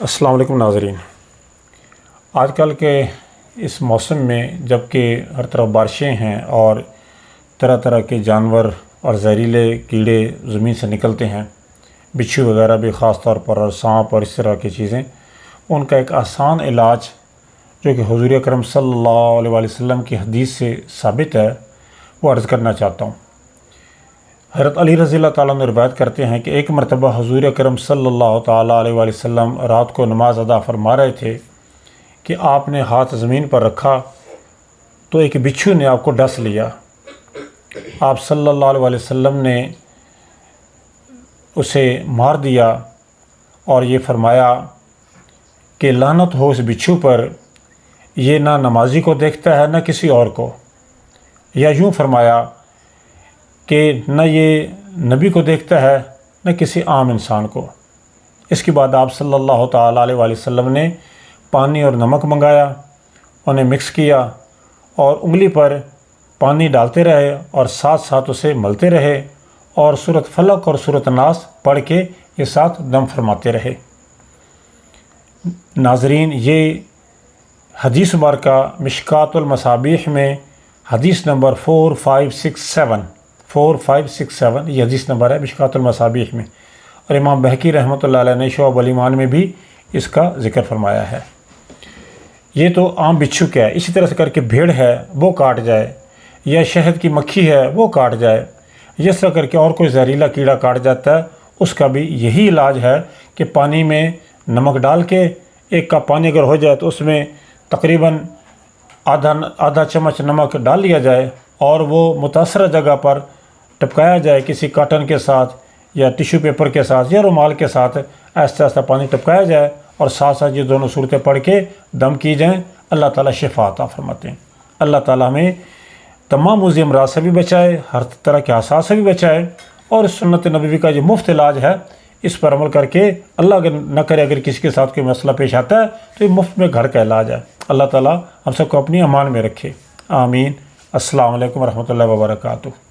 السلام علیکم ناظرین۔ آج کل کے اس موسم میں جب کہ ہر طرف بارشیں ہیں اور طرح طرح کے جانور اور زہریلے کیڑے زمین سے نکلتے ہیں، بچھو وغیرہ بھی خاص طور پر، اور سانپ اور اس طرح کی چیزیں، ان کا ایک آسان علاج جو کہ حضور اکرم صلی اللہ علیہ وسلم کی حدیث سے ثابت ہے، وہ عرض کرنا چاہتا ہوں۔ حضرت علی رضی اللہ تعالیٰ عنہ روایت کرتے ہیں کہ ایک مرتبہ حضور اکرم صلی اللہ تعالیٰ علیہ وسلم رات کو نماز ادا فرما رہے تھے کہ آپ نے ہاتھ زمین پر رکھا تو ایک بچھو نے آپ کو ڈس لیا۔ آپ صلی اللہ علیہ وسلم نے اسے مار دیا اور یہ فرمایا کہ لعنت ہو اس بچھو پر، یہ نہ نمازی کو دیکھتا ہے نہ کسی اور کو، یا یوں فرمایا کہ نہ یہ نبی کو دیکھتا ہے نہ کسی عام انسان کو۔ اس کے بعد آپ صلی اللہ تعالیٰ علیہ وسلم نے پانی اور نمک منگایا، انہیں مکس کیا اور انگلی پر پانی ڈالتے رہے اور ساتھ ساتھ اسے ملتے رہے اور سورۃ فلق اور سورۃ ناس پڑھ کے یہ ساتھ دم فرماتے رہے۔ ناظرین، یہ حدیث مبارکہ مشکوٰۃ المصابیح میں حدیث نمبر 4567 یہ حدیث نمبر ہے مشکوٰۃ المصابیح میں، اور امام بہقی رحمۃ اللہ علیہ نے شعب الایمان میں بھی اس کا ذکر فرمایا ہے۔ یہ تو عام بچھو کا ہے، اسی طرح سے کر کے بھیڑ ہے وہ کاٹ جائے، یا شہد کی مکھی ہے وہ کاٹ جائے، اس طرح کر کے اور کوئی زہریلا کیڑا کاٹ جاتا ہے، اس کا بھی یہی علاج ہے کہ پانی میں نمک ڈال کے، ایک کپ پانی اگر ہو جائے تو اس میں تقریباً آدھا چمچ نمک ڈال لیا جائے اور وہ متاثرہ جگہ پر ٹپکایا جائے کسی کاٹن کے ساتھ یا ٹیشو پیپر کے ساتھ یا رومال کے ساتھ، آہستہ آہستہ پانی ٹپکایا جائے اور ساتھ ساتھ یہ دونوں صورتیں پڑھ کے دم کی جائیں۔ اللہ تعالیٰ شفا عطا فرماتے ہیں۔ اللہ تعالیٰ ہمیں تمام موذی امراض سے بھی بچائے، ہر طرح کے حساس سے بھی بچائے، اور اس سنت نبوی کا جو مفت علاج ہے اس پر عمل کر کے، اللہ اگر نہ کرے اگر کسی کے ساتھ کوئی مسئلہ پیش آتا ہے تو یہ مفت میں گھر کا علاج ہے۔ اللہ تعالیٰ ہم سب کو اپنی امان میں رکھے، آمین۔ السلام علیکم ورحمۃ اللہ وبرکاتہ۔